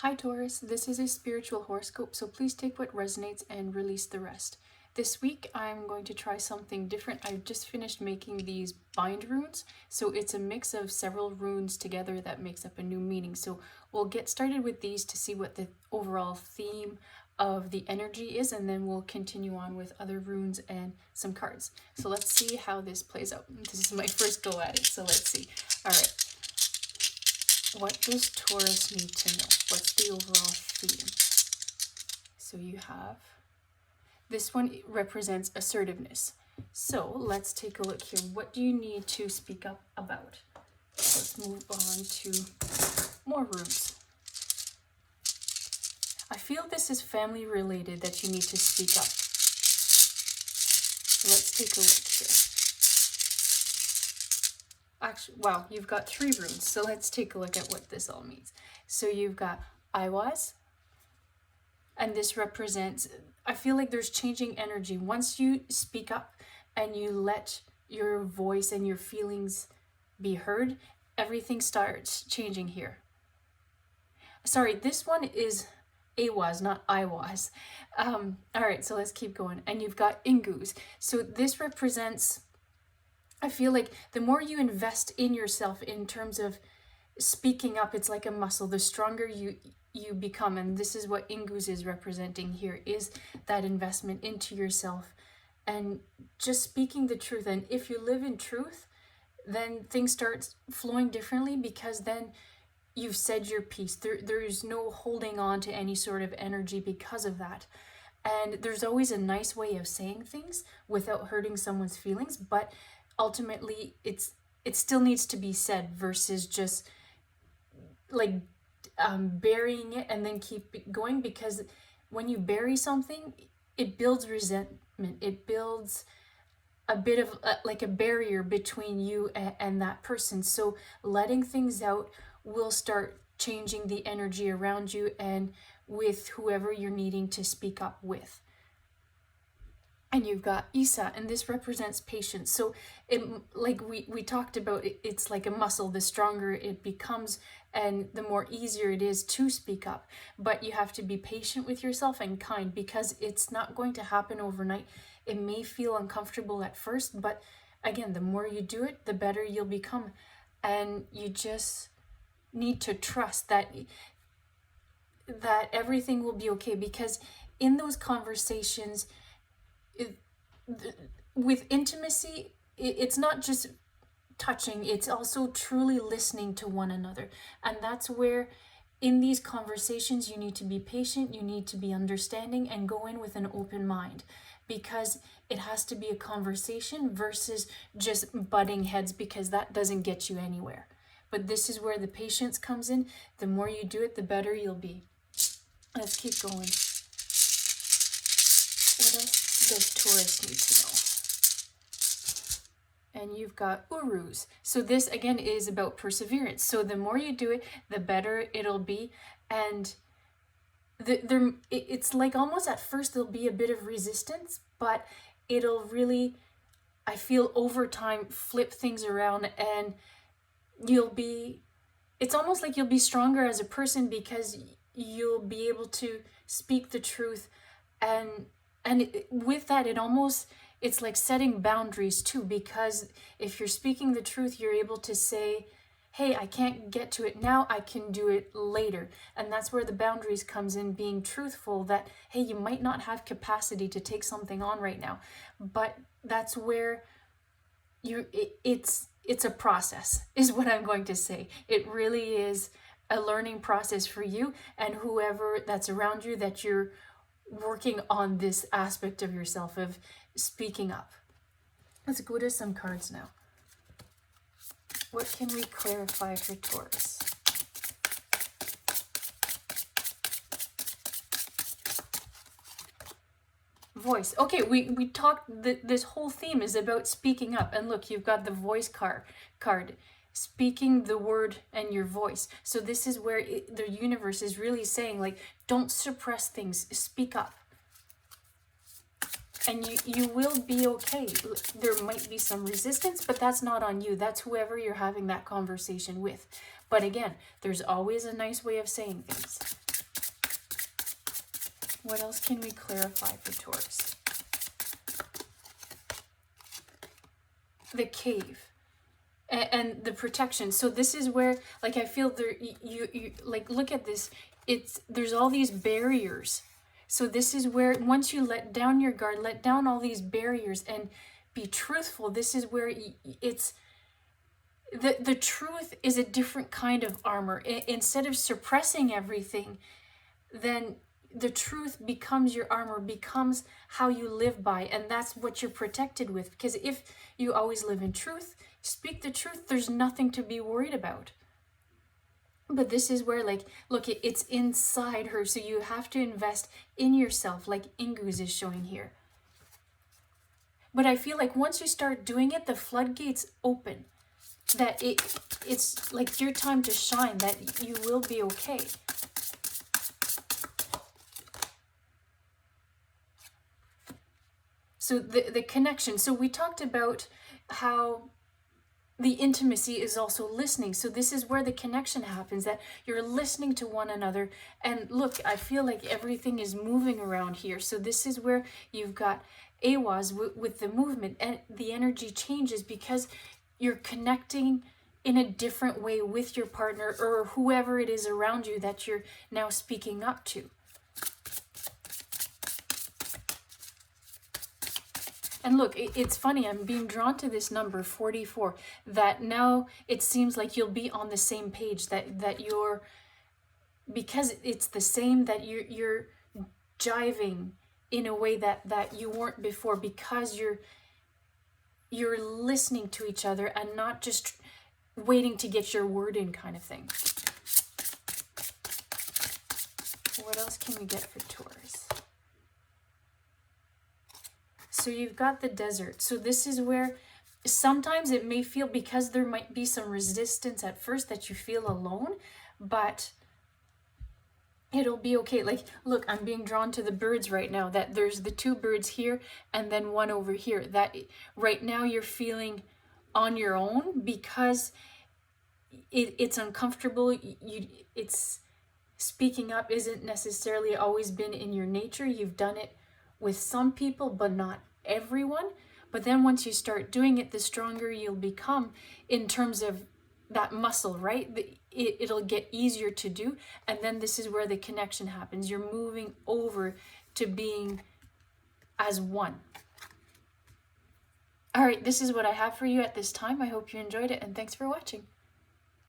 Hi Taurus, this is a spiritual horoscope, so please take what resonates and release the rest. This week I'm going to try something different. I've just finished making these bind runes, so it's a mix of several runes together that makes up a new meaning. So we'll get started with these to see what the overall theme of the energy is, and then we'll continue on with other runes and some cards. So let's see how this plays out. This is my first go at it, so let's see. All right. What does Taurus need to know? What's the overall theme? So you have, this one represents assertiveness. So let's take a look here. What do you need to speak up about? Let's move on to more runes. I feel this is family related that you need to speak up. So let's take a look here. Actually, wow, you've got 3 runes, so let's take a look at what this all means. So you've got I was, and this represents, I feel like there's changing energy. Once you speak up and you let your voice and your feelings be heard, everything starts changing here. Sorry, this one is a was, not I was. All right, so let's keep going. And you've got Ingus. So this represents, I feel like the more you invest in yourself in terms of speaking up, it's like a muscle. The stronger you become, and this is what Ingus is representing here, is that investment into yourself and just speaking the truth. And if you live in truth, then things start flowing differently, because then you've said your piece. There's no holding on to any sort of energy because of that. And there's always a nice way of saying things without hurting someone's feelings, but ultimately it still needs to be said versus just like burying it and then keep going, because when you bury something, it builds resentment. It builds a bit of like a barrier between you and that person. So letting things out will start changing the energy around you and with whoever you're needing to speak up with. And you've got Isa, and this represents patience. So it, like we talked about, it's like a muscle. The stronger it becomes and the more easier it is to speak up. But you have to be patient with yourself and kind, because it's not going to happen overnight. It may feel uncomfortable at first, but again, the more you do it, the better you'll become. And you just need to trust that everything will be okay, because in those conversations, with intimacy, it's not just touching, it's also truly listening to one another. And that's where in these conversations you need to be patient, you need to be understanding, and go in with an open mind, because it has to be a conversation versus just butting heads, because that doesn't get you anywhere. But this is where the patience comes in. The more you do it, the better you'll be. Let's keep going. What else does Taurus need to know? And you've got Urus. So this again is about perseverance. So the more you do it, the better it'll be. And it's like almost at first there'll be a bit of resistance, but it'll really, I feel over time, flip things around, and it's almost like you'll be stronger as a person, because you'll be able to speak the truth. And with that, it's like setting boundaries too, because if you're speaking the truth, you're able to say, hey, I can't get to it now, I can do it later. And that's where the boundaries comes in, being truthful, that, hey, you might not have capacity to take something on right now, but that's where it's a process, is what I'm going to say. It really is a learning process for you and whoever that's around you, that you're working on this aspect of yourself of speaking up. Let's go to some cards now. What can we clarify for Taurus? Voice. Okay, we talked, this whole theme is about speaking up. And look, you've got the voice card. Speaking the word and your voice. So this is where the universe is really saying, like, don't suppress things, speak up. And you will be okay. There might be some resistance, but that's not on you. That's whoever you're having that conversation with. But again, there's always a nice way of saying things. What else can we clarify for Taurus? The cave and the protection. So this is where, like, I feel there, you like, look at this. There's all these barriers. So this is where, once you let down your guard, let down all these barriers and be truthful, this is where it's, the truth is a different kind of armor. Instead of suppressing everything, then the truth becomes your armor, becomes how you live by, and that's what you're protected with. Because if you always live in truth, speak the truth, there's nothing to be worried about. But this is where, like, look, it's inside her, so you have to invest in yourself, like Ingu's is showing here. But I feel like once you start doing it, the floodgates open. That it's like your time to shine, that you will be okay. So the connection. So we talked about how the intimacy is also listening. So this is where the connection happens, that you're listening to one another. And look, I feel like everything is moving around here. So this is where you've got Awaz with the movement, and the energy changes because you're connecting in a different way with your partner or whoever it is around you that you're now speaking up to. And look, it's funny, I'm being drawn to this number 44, that now it seems like you'll be on the same page, that you're, because it's the same, that you're jiving in a way that you weren't before, because you're listening to each other and not just waiting to get your word in, kind of thing. What else can we get for Taurus? So you've got the desert. So this is where sometimes it may feel, because there might be some resistance at first, that you feel alone, but it'll be okay. Like, look, I'm being drawn to the birds right now, that there's the two birds here and then one over here, that right now you're feeling on your own because it's uncomfortable. It's speaking up isn't necessarily always been in your nature. You've done it with some people, but not everyone. But then once you start doing it, the stronger you'll become in terms of that muscle, right? It'll get easier to do. And then this is where the connection happens. You're moving over to being as one. All right, this is what I have for you at this time. I hope you enjoyed it, and thanks for watching.